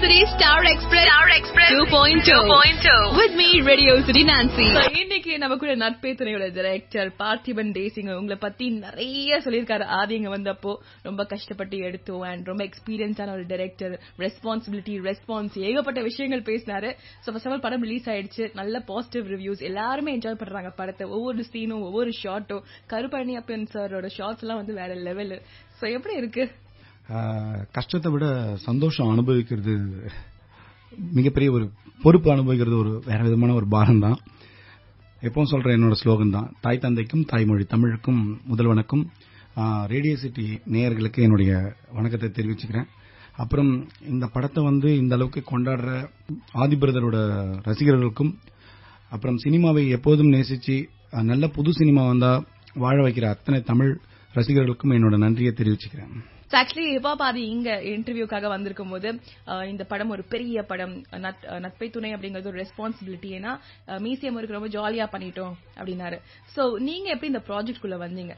City Star Express 2.2 with me Radio City Nancy. இன்னைக்கு நம்ம கூட நட்பே துணையோட டைரக்டர் பார்த்திபன் தேசிங் உங்களை பத்தி நிறைய சொல்லியிருக்காரு. ஆதிங்க வந்தப்போ ரொம்ப கஷ்டப்பட்டு எடுத்தோம் அண்ட் ரொம்ப எக்ஸ்பீரியன்ஸான ஒரு டைரக்டர், ரெஸ்பான்சிபிலிட்டி, ரெஸ்பான்ஸ், ஏகப்பட்ட விஷயங்கள் பேசினாரு. சோ ஃபர்ஸ்ட் ஆஃப் ஆல் படம் ரிலீஸ் ஆயிடுச்சு, நல்ல பாசிட்டிவ் ரிவ்யூஸ், எல்லாருமே என்ஜாய் பண்றாங்க படத்தை. ஒவ்வொரு சீனும் ஒவ்வொரு ஷாட்டும், கருப்பழனி அப்பன் சாரோட ஷார்ட்ஸ் எல்லாம் வந்து வேற லெவல். சோ எப்படி இருக்கு? கஷ்டத்தை விட சந்தோஷம் அனுபவிக்கிறது மிகப்பெரிய ஒரு பொறுப்பு, அனுபவிக்கிறது ஒரு வேற விதமான ஒரு பாரம் தான். எப்பவும் சொல்ற என்னோட ஸ்லோகன் தான், தாய் தந்தைக்கும் தாய்மொழி தமிழுக்கும் முதல் வணக்கம். ரேடியோ சிட்டி நேயர்களுக்கு என்னுடைய வணக்கத்தை தெரிவிச்சுக்கிறேன். அப்புறம் இந்த படத்தை வந்து இந்த அளவுக்கு கொண்டாடுற ஆதிபிரதரோட ரசிகர்களுக்கும், அப்புறம் சினிமாவை எப்போதும் நேசிச்சு நல்ல புது சினிமா வந்தா வாழ வைக்கிற அத்தனை தமிழ் ரசிகர்களுக்கும் என்னோட நன்றியை தெரிவிச்சுக்கிறேன். ஆக்சுவலி ஹிபாபாதி இங்க இன்டர்வியூக்காக வந்திருக்கும் போது இந்த படம் ஒரு பெரிய படம், நட்பை துணை அப்படிங்கறது ஒரு ரெஸ்பான்சிபிலிட்டி, ஏன்னா மியூசியம் இருக்கு, ரொம்ப ஜாலியா பண்ணிட்டோம் அப்படின்னாரு. சோ நீங்க எப்படி இந்த ப்ராஜெக்ட் குள்ள வந்தீங்க?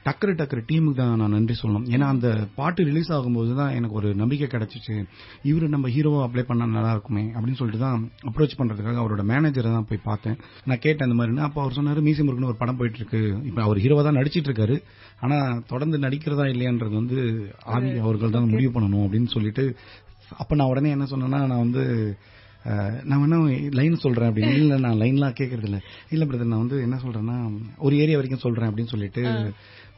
டக்கரு டீமுக்கு தான் நான் நன்றி சொல்லணும். ஏன்னா அந்த பாட்டு ரிலீஸ் ஆகும்போது தான் எனக்கு ஒரு நம்பிக்கை கிடைச்சிச்சு. இவரு நம்ம ஹீரோவா அப்ளை பண்ணா நல்லா இருக்குமே அப்படின்னு சொல்லிட்டு தான் அப்ரோச் பண்றதுக்காக அவரோட மேனேஜரை தான் போய் பார்த்தேன். நான் கேட்டேன் இந்த மாதிரி. அப்ப அவர் சொன்னாரு, மியூசியம் இருக்குன்னு ஒரு படம் போயிட்டு இருக்கு, இப்ப அவர் ஹீரோவா தான் நடிச்சிட்டு இருக்காரு, ஆனா தொடர்ந்து நடிக்கிறதா இல்லையான்றது வந்து ஆதி அவர்கள் தான் முடிவு பண்ணணும் அப்படின்னு சொல்லிட்டு, அப்ப நான் உடனே என்ன சொன்னேன்னா, நான் வேணா லைன் சொல்றேன் அப்படின்னு. இல்ல நான் லைன்லாம் கேட்கறது இல்ல பிரதர், நான் வந்து என்ன சொல்றேன்னா ஒரு ஏரியா வரைக்கும் சொல்றேன் அப்படின்னு சொல்லிட்டு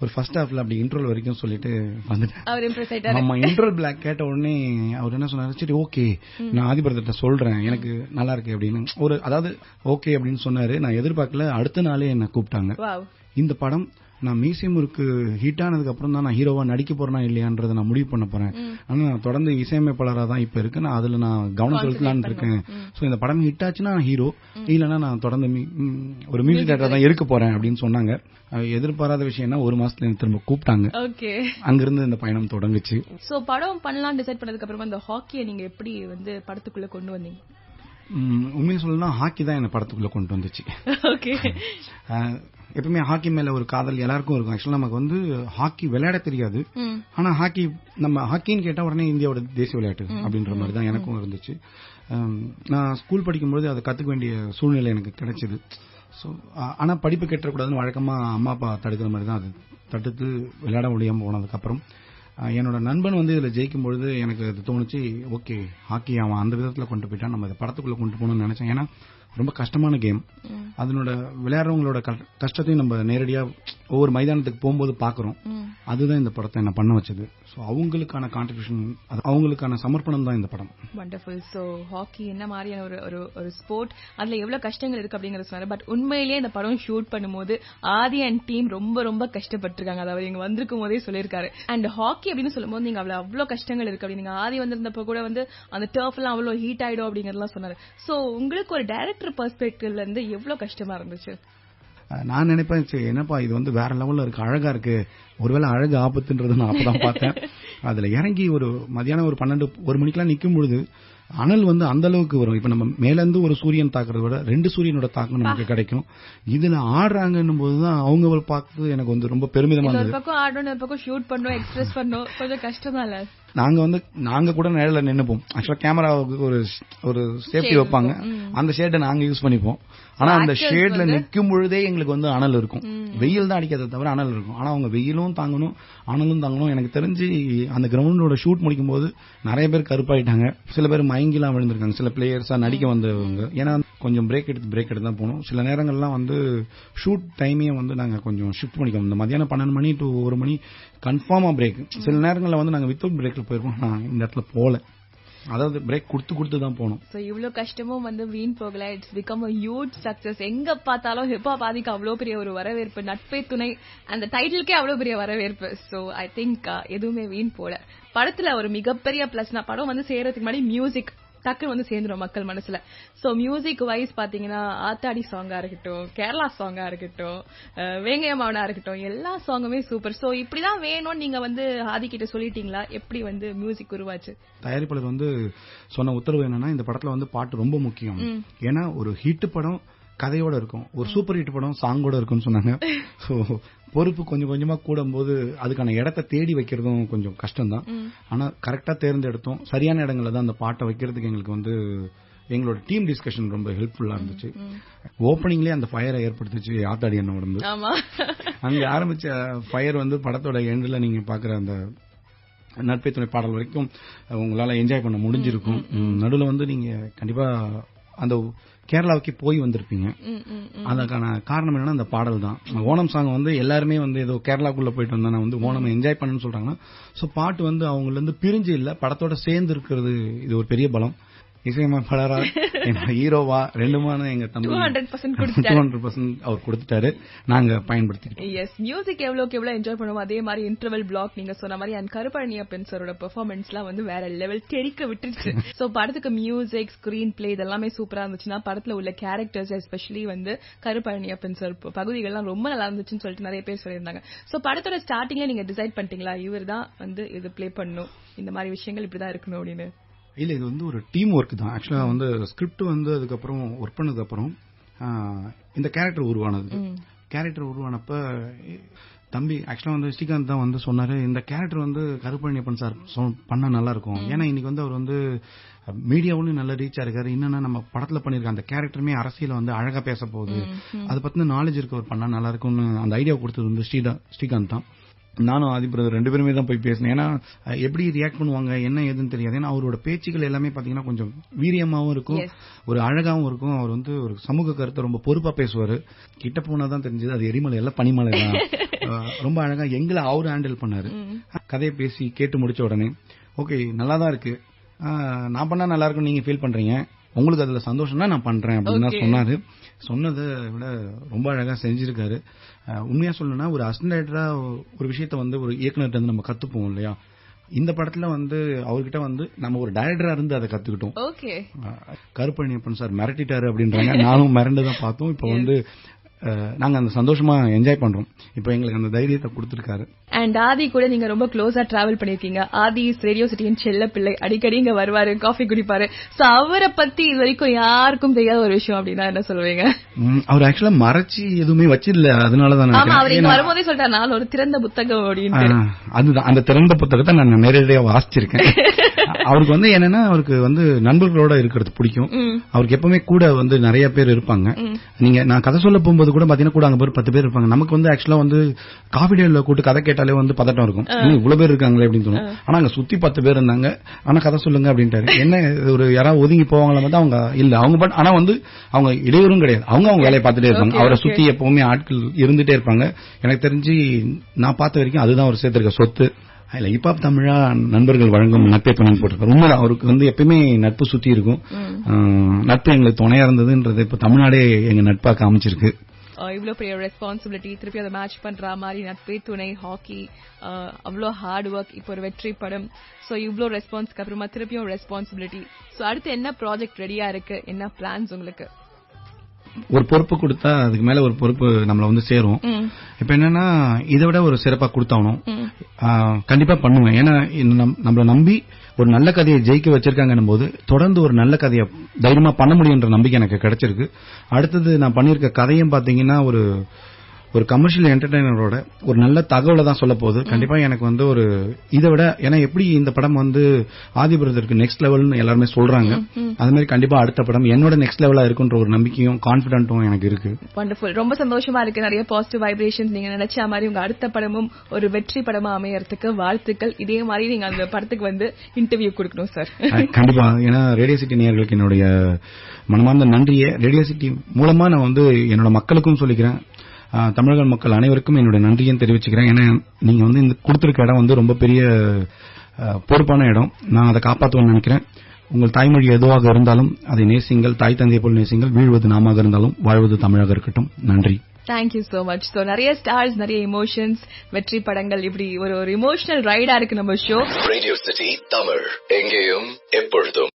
ஒரு ஃபர்ஸ்ட் ஹாஃப்ல அப்படி இன்ட்ரோல் வரைக்கும் சொல்லிட்டு வந்துட்டேன். ஆமா, இன்ட்ரோல் பிளாக் கேட்ட உடனே அவர் என்ன சொன்னாரு, சரி ஓகே நான் ஆதிபரத்திட்ட சொல்றேன், எனக்கு நல்லா இருக்கு அப்படின்னு ஒரு, அதாவது ஓகே அப்படின்னு சொன்னாரு. நான் எதிர்பார்க்கல, அடுத்த நாளே என்ன கூப்பிட்டாங்க. இந்த படம் நான் மியூசியம் இருக்கு ஹிட் ஆனதுக்கு அப்புறம் தான் நான் ஹீரோவா நடிக்க போறேனா இல்லையான்றதை நான் முடிவு பண்ண போறேன். ஆனா நான் தொடர்ந்து இசையமைப்பாளராக தான் இப்ப இருக்கு, நான் அதுல நான் கவனம் செலுத்தலான்னு இருக்கேன். சோ இந்த படம் ஹிட் ஆச்சுன்னா ஹீரோ, இல்லைன்னா நான் தொடர்ந்து ஒரு மியூசிக் டைரக்டர் தான் இருக்க போறேன் அப்படின்னு சொன்னாங்க. எதிர்பாராத விஷயம்னா ஒரு மாசத்துல திரும்ப கூப்பிட்டாங்க. அங்கிருந்து இந்த பயணம் தொடங்குச்சு. சோ படம் பண்ணலாம் டிசைட் பண்ணதுக்கு அப்புறமா இந்த ஹாக்கியை நீங்க எப்படி வந்து படத்துக்குள்ள கொண்டு வந்தீங்க? உண்மையை சொல்லணும்னா ஹாக்கி தான் என்ன படத்துக்குள்ள கொண்டு வந்துச்சு. எப்பவுமே ஹாக்கி மேல ஒரு காதல் எல்லாருக்கும் இருக்கும். ஆக்சுவலா நமக்கு வந்து ஹாக்கி விளையாட தெரியாது, ஆனா ஹாக்கி நம்ம ஹாக்கின்னு கேட்டா உடனே இந்தியாவோட தேசிய விளையாட்டு அப்படின்ற மாதிரி தான் எனக்கும் இருந்துச்சு. நான் ஸ்கூல் படிக்கும்போது அதை கத்துக்க வேண்டிய சூழ்நிலை எனக்கு கிடைச்சது. ஆனா படிப்பு கெட்டக்கூடாதுன்னு வழக்கமா அம்மா அப்பா தடுக்கிற மாதிரி தான் அது தடுத்து விளையாட முடியாம போனதுக்கு அப்புறம் என்னோட நண்பன் வந்து இதுல ஜெயிக்கும் பொழுது எனக்கு அது தோணுச்சு, ஓகே ஹாக்கி அவன் அந்த விதத்துல கொண்டு போயிட்டான், நம்ம இதை படத்துக்குள்ள கொண்டு போகணும்னு நினைச்சேன். ஏன்னா ரொம்ப கஷ்டமான கேம், அதனோட விளையாடுறவங்களோட கஷ்டத்தையும் நம்ம நேரடியா ஒவ்வொரு மைதானத்துக்கு போகும்போது பாக்குறோம். அதுதான் இந்த படத்தை என்ன பண்ண வச்சது. சோ அவங்களுக்கான கான்ட்ரிபியூஷன், அவங்களுக்கான சமர்ப்பணம் தான் இந்த படம். வண்டர்ஃபுல். சோ ஹாக்கி என்ன மாதிரியான ஒரு ஸ்போர்ட், அதுல எவ்வளவு கஷ்டங்கள் இருக்கு அப்படிங்கறது சொன்னாரு. பட் உண்மையிலேயே இந்த படம் ஷூட் பண்ணும்போது ஆதி அண்ட் டீம் ரொம்ப ரொம்ப கஷ்டப்பட்டிருக்காங்க. அதாவது இங்க வந்திருக்கும் போதே சொல்லியிருக்காரு. அண்ட் ஹாக்கி அப்படின்னு சொல்லும் போது நீங்க அவ்வளவு கஷ்டங்கள் இருக்கு அப்படின்னு, நீங்க ஆதி வந்திருந்தப்ப கூட வந்து அந்த டர்ஃப் எல்லாம் அவ்வளவு ஹீட் ஆயிடும் அப்படிங்கறதெல்லாம் சொன்னாரு. சோ உங்களுக்கு ஒரு டைரக்டர் பெர்ஸ்பெக்டிவ்ல இருந்து எவ்வளவு கஷ்டமா இருந்துச்சு? நான் நினைப்பேன், என்னப்பா இது வந்து வேற லெவல்ல இருக்கு, அழகா இருக்கு, ஒருவேளை அழகு ஆபத்துன்றது நான் அப்பதான் பார்த்தேன். அதுல இறங்கி ஒரு மதியானம் ஒரு 12-1 மணிக்கெல்லாம் நிக்கும் பொழுது அனல் வந்து அந்த அளவுக்கு வரும். இப்ப நம்ம மேல இருந்து ஒரு சூரியன் தாக்குறத விட 2 சூரியனோட தாக்கம் நமக்கு கிடைக்கும். இதுல ஆடுறாங்கன்னும் போதுதான் அவங்க பார்த்து எனக்கு வந்து ரொம்ப பெருமிதமா இருந்தது. ஒரு பக்கம் ஆடணும், ஒரு பக்கம் ஷூட் பண்ணணும், எக்ஸ்பிரஸ் பண்ணணும், கொஞ்சம் கஷ்டமா இல்ல? நாங்க கூட நிழல்ல நின்னுப்போம். ஆக்சுவலா கேமராவுக்கு ஒரு சேஃப்டி வைப்பாங்க, அந்த ஷேடை நாங்க யூஸ் பண்ணிப்போம். ஆனா அந்த ஷேட்ல நிக்கும் பொழுதே எங்களுக்கு வந்து அனல் இருக்கும். வெயில் தான் அடிக்காத தவிர அனல் இருக்கும். ஆனா அவங்க வெயிலும் தாங்கணும், அனலும் தாங்கணும். எனக்கு தெரிஞ்சு அந்த கிரவுண்டோட ஷூட் முடிக்கும் போது நிறைய பேர் கருப்பாயிட்டாங்க, சில பேர் மயங்கிலாம் விழுந்திருக்காங்க, சில பிளேயர்ஸா நடிக்க வந்தவங்க. ஏன்னா கொஞ்சம் பிரேக் எடுத்து தான் போனோம். சில நேரங்கள்லாம் வந்து ஷூட் டைமையும் வந்து நாங்க கொஞ்சம் ஷிஃப்ட் பண்ணிக்கோம். இந்த மதியானம் 12 மணி to 1 மணி கன்ஃபார்மா பிரேக். சில நேரங்கள்ல வந்து நாங்க வித்தவுட் பிரேக்ல போயிருக்கோம். நான் இந்த இடத்துல போல, அதாவது பிரேக் கொடுத்து தான் போனோம். சோ இவ்வளவு கஷ்டமும் வந்து வீண் போகல. It's become a huge success. எங்க பார்த்தாலும் ஹிபாபாதிக்கு அவ்வளவு பெரிய ஒரு வரவேற்பு, நட்பே துணை அந்த டைட்டிலுக்கே அவ்வளவு பெரிய வரவேற்பு. சோ ஐ திங்க் எதுவுமே வீண் போல. படத்துல ஒரு மிகப்பெரிய பிளஸ்னா, படம் வந்து சேரதுக்கு முன்னாடி மியூசிக் டக்குன்னு வந்து சேர்ந்துரும் மக்கள் மனசுல. சோ மியூசிக் வைஸ் பாத்தீங்கன்னா ஆத்தாடி சாங்கா இருக்கட்டும், கேரளா சாங்கா இருக்கட்டும், வேங்கையம்மாவனா இருக்கட்டும், எல்லா சாங்குமே சூப்பர். சோ இப்படிதான் வேணும்னு நீங்க வந்து ஆதி கிட்ட சொல்லிட்டீங்களா? எப்படி வந்து மியூசிக் உருவாச்சு? தயாரிப்பாளர் வந்து சொன்ன உத்தரவு என்னன்னா, இந்த படத்துல வந்து பாட்டு ரொம்ப முக்கியம். ஏன்னா ஒரு ஹிட் படம் கதையோட இருக்கும். ஒரு சூப்பர் ஹிட் படம் சாங்கோட இருக்கும்னு சொன்னாங்க. சோ பொறுப்பு கொஞ்சம் கொஞ்சமா கூடும்போது அதுக்கான இடத்தை தேடி வைக்கிறதும் கொஞ்சம் கஷ்டம் தான். ஆனா கரெக்டா தேர்ந்தெடுத்தோம். சரியான இடங்கள்ல தான் அந்த பாட்டை வைக்கிறதுக்கு எங்களுக்கு வந்து எங்களோட டீம் டிஸ்கஷன் ரொம்ப ஹெல்ப்ஃபுல்லா இருந்துச்சு. ஓப்பனிங்லேயே அந்த ஃபயரை ஏற்படுத்திச்சு ஆத்தாடி என்ன உடம்பு. அங்க ஆரம்பிச்ச ஃபயர் வந்து படத்தோட எண்ட்ல நீங்க பாக்குற அந்த நட்பே துணை பாடல் வரைக்கும் உங்களால என்ஜாய் பண்ண முடிஞ்சிருக்கும். நடுவில் வந்து நீங்க கண்டிப்பா அந்த கேரளாவுக்கு போய் வந்திருப்பீங்க. அதுக்கான காரணம் என்னன்னா அந்த பாடல் தான். ஓணம் சாங் வந்து எல்லாருமே வந்து ஏதோ கேரளாக்குள்ள போயிட்டு வந்தா வந்து ஓணம் என்ஜாய் பண்ணணும்னு சொல்றாங்கன்னா, சோ பாட்டு வந்து அவங்கள இருந்து பிரிஞ்சு இல்ல, படத்தோட சேர்ந்து இருக்கிறது இது ஒரு பெரிய பலம். இசையமைப்பாளரா ஹீரோவா ரெண்டுமான எங்க தம்பி 200% அவர் கொடுத்துட்டாரு. நாங்க பயன்படுத்திட்டோம். எஸ், மியூசிக் எவ்வளவுக்கு எவ்வளவு என்ஜாய் பண்ணுவோம் அதே மாதிரி இன்டர்வல் பிளாக் நீங்க சொன்ன மாதிரி அண்ட் கருப்பழனியப்பன் சாரோட பெர்ஃபார்மன்ஸ்லாம் வந்து வேற லெவல் தெரிக்க விட்டுருச்சு. சோ படத்துக்கு மியூசிக், ஸ்கிரீன் பிளே இதெல்லாமே சூப்பரா இருந்துச்சுன்னா படத்துல உள்ள கேரக்டர்ஸ் எஸ்பெஷலி வந்து கருப்பழனியப்பன் சார் பகுதிகள்லாம் ரொம்ப நல்லா இருந்துச்சுன்னு சொல்லிட்டு நிறைய பேர் சொல்லியிருந்தாங்க. சோ படத்தோட ஸ்டார்டிங்ல நீங்க டிசைட் பண்ணிட்டீங்களா இவர் தான் வந்து இது பிளே பண்ணணும், இந்த மாதிரி விஷயங்கள் இப்படிதான் இருக்கணும் அப்படின்னு? இல்ல, இது வந்து ஒரு டீம் ஒர்க் தான். ஆக்சுவலா வந்து ஸ்கிரிப்ட் வந்து அதுக்கப்புறம் ஒர்க் பண்ணதுக்கு அப்புறம் இந்த கேரக்டர் உருவானது. கேரக்டர் உருவானப்ப தம்பி ஆக்சுவலா வந்து ஸ்ரீகாந்த் தான் வந்து சொன்னாரு, இந்த கேரக்டர் வந்து கருப்பழனியப்பன் சார் பண்ணா நல்லா இருக்கும். ஏன்னா இன்னைக்கு வந்து அவர் வந்து மீடியாவும் நல்ல ரீச்சா இருக்காரு. என்னன்னா நம்ம படத்துல பண்ணிருக்க அந்த கேரக்டருமே அரசியல வந்து அழகா பேச போகுது, அதை பத்தின நாலேஜ் இருக்கவர் பண்ணா நல்லா இருக்கும்னு அந்த ஐடியா கொடுத்தது வந்து ஸ்ரீகாந்த் தான். நானும் ஆதிபிரதர் 2 பேருமே தான் போய் பேசினேன். ஏன்னா எப்படி ரியாக்ட் பண்ணுவாங்க என்ன ஏதுன்னு தெரியாது. ஏன்னா அவரோட பேச்சுக்கள் எல்லாமே பாத்தீங்கன்னா கொஞ்சம் வீரியமாவும் இருக்கும், ஒரு அழகாவும் இருக்கும். அவர் வந்து ஒரு சமூக கருத்தை ரொம்ப பொறுப்பா பேசுவாரு. கிட்ட போனாதான் தெரிஞ்சது அது எரிமலை எல்லாம் பனிமலை தான். ரொம்ப அழகா எங்களை அவரு ஹேண்டில் பண்ணாரு. கதையை பேசி கேட்டு முடிச்ச உடனே ஓகே நல்லா தான் இருக்கு, நான் பண்ணா நல்லா இருக்கும், நீங்க ஃபீல் பண்றீங்க, உங்களுக்கு அதுல சந்தோஷம்னா நான் பண்றேன் அப்படின்னு தான் சொன்னாரு. சொன்னதை விட ரொம்ப அழகா செஞ்சிருக்காரு. உண்மையா சொல்லணும்னா ஒரு அசிஸ்டன்ட் டைரக்டரா ஒரு விஷயத்த வந்து ஒரு இயக்குனர்கிட்ட இருந்து நம்ம கத்துப்போம் இல்லையா, இந்த படத்துல வந்து அவர்கிட்ட வந்து நம்ம ஒரு டைரக்டரா இருந்து அதை கத்துக்கிட்டோம். கருப்பழனியப்பன் சார் மிரட்டிட்டாரு அப்படின்றாங்க, நானும் மிரண்டுதான் பார்த்தோம். இப்ப வந்து நாங்க அந்த சந்தோஷமா என்ஜாய் பண்றோம். இப்ப எங்களுக்கு அந்த தைரியத்தை கொடுத்திருக்காரு. அண்ட் ஆதி கூட நீங்க ரொம்ப க்ளோஸா டிராவல் பண்ணிருக்கீங்க. ஆதி ரேடியோ சிட்டியின் செல்ல பிள்ளை, அடிக்கடி இங்க வருவாரு, காஃபி குடிப்பாரு. சோ அவரை பத்தி இது வரைக்கும் யாருக்கும் தெரியாத ஒரு விஷயம் அப்படின்னா என்ன சொல்லுவீங்க? அவர் ஆக்சுவலா மறைச்சி எதுவுமே வச்சிடல, அதனாலதான் அவர் இங்க வரும்போதே சொல்லிட்டாரு நான் ஒரு திறந்த புத்தகம் அப்படின்னு. அதுதான் அந்த திறந்த புத்தகத்தை நான் நேரடியாக வாசிச்சிருக்கேன். அவருக்கு வந்து என்னன்னா அவருக்கு வந்து நண்பர்களோட இருக்கிறது பிடிக்கும். அவருக்கு எப்பவுமே கூட வந்து நிறைய பேர் இருப்பாங்க. நீங்க நான் கதை சொல்ல போகும்போது கூட பாத்தீங்கன்னா கூட அங்க பேர் 10 பேர் இருப்பாங்க. நமக்கு வந்து ஆக்சுவலா வந்து காஃபி டேல கூட்டு கதை கேட்டாலே வந்து பதட்டம் இருக்கும், இவ்வளவு பேர் இருக்காங்களே அப்படின்னு தோணும். ஆனா அங்க சுத்தி 10 பேர் இருந்தாங்க. ஆனா கதை சொல்லுங்க அப்படின்ட்டாரு. என்ன ஒரு யாராவது ஒதுங்கி போவாங்களா வந்து அவங்க இல்ல, அவங்க ஆனா வந்து அவங்க இடையூறும் கிடையாது, அவங்க வேலையை பார்த்துட்டே இருப்பாங்க. அவரை சுத்தி எப்பவுமே ஆட்கள் இருந்துட்டே இருப்பாங்க. எனக்கு தெரிஞ்சு நான் பார்த்த வரைக்கும் அதுதான் அவர் சேர்த்திருக்க சொத்து. இல்ல ஹிப்ஹாப் தமிழா நண்பர்கள் வழங்கும் நட்பே துணை போட்டிருக்காரு. உண்மைதான், அவருக்கு வந்து எப்பயுமே நட்பு சுத்தி இருக்கும். நட்பு எங்களுக்கு துணையா இருந்ததுன்றது இப்ப தமிழ்நாடே எங்க நட்பா காமிச்சிருக்கு. இவ்வளவு பெரிய ரெஸ்பான்சிபிலிட்டி, திருப்பி அதை மேட்ச் பண்ற மாதிரி நட்பே துணை, ஹாக்கி, அவ்வளோ ஹார்ட் ஒர்க், இப்போ ஒரு வெற்றி படம். சோ இவ்வளோ ரெஸ்பான்ஸ்க்கு அப்புறமா திருப்பியும் ரெஸ்பான்சிபிலிட்டி. சோ அடுத்து என்ன ப்ராஜெக்ட் ரெடியா இருக்கு, என்ன பிளான்ஸ் உங்களுக்கு? ஒரு பொறுப்பு கொடுத்தா அதுக்கு மேல ஒரு பொறுப்பு நம்மள வந்து சேரும். இப்ப என்னன்னா இதை விட ஒரு சிறப்பா கொடுத்தாகணும், கண்டிப்பா பண்ணுவேன். ஏன்னா நம்மள நம்பி ஒரு நல்ல கதையை ஜெயிக்க வச்சிருக்காங்கன்னும் போது தொடர்ந்து ஒரு நல்ல கதையை தைரியமா பண்ண முடியுன்ற நம்பிக்கை எனக்கு கிடைச்சிருக்கு. அடுத்தது நான் பண்ணிருக்க கதையும் பாத்தீங்கன்னா ஒரு கமர்ஷியல் என்டர்டைனரோட ஒரு நல்ல தகவலை தான் சொல்ல போகுது. கண்டிப்பா எனக்கு வந்து ஒரு இதை விட, ஏன்னா எப்படி இந்த படம் வந்து ஆதிபிரதருக்கு நெக்ஸ்ட் லெவல்னு எல்லாருமே சொல்றாங்க, அது மாதிரி கண்டிப்பா அடுத்த படம் என்னோட நெக்ஸ்ட் லெவலா இருக்குன்ற ஒரு நம்பிக்கையும் கான்பிடன்ட்டும் எனக்கு இருக்கு. வண்டர்ஃபுல், ரொம்ப சந்தோஷமா இருக்கு. நிறைய பாசிட்டிவ் வைப்ரேஷன்ஸ். நீங்க நினைச்ச மாதிரி உங்க அடுத்த படமும் ஒரு வெற்றி படமா அமையறதுக்கு வாழ்த்துக்கள். இதே மாதிரி நீங்க அந்த படத்துக்கு வந்து இன்டர்வியூ கொடுக்கணும் சார். கண்டிப்பா, ஏன்னா ரேடியோ சிட்டி நேயர்களுக்கு என்னுடைய மனமார்ந்த நன்றியை ரேடியோ சிட்டி மூலமா நான் வந்து என்னோட மக்களுக்கும் சொல்லிக்கிறேன். தமிழக மக்கள் அனைவருக்கும் என்னுடைய நன்றியும் தெரிவிச்சுக்கிறேன். ஏன்னா நீங்க வந்து இந்த கொடுத்திருக்க இடம் வந்து ரொம்ப பெரிய பொறுப்பான இடம். நான் அதை காப்பாற்றுவேன்னு நினைக்கிறேன். உங்கள் தாய்மொழி எதுவாக இருந்தாலும் அதை நேசிங்கள், தாய் தந்தையை போல் நேசிங்கள். வீழ்வது நாமாக இருந்தாலும் வாழ்வது தமிழாக இருக்கட்டும். நன்றி. Thank you so much. சோ நிறைய ஸ்டார்ஸ், நிறைய இமோஷன்ஸ், வெற்றி படங்கள், இப்படி ஒரு இமோஷனல் ரைடா இருக்கு நம்ம ஷோ. ரேடியோ சிட்டி தமிழ், எங்கேயும் எப்பொழுதும்.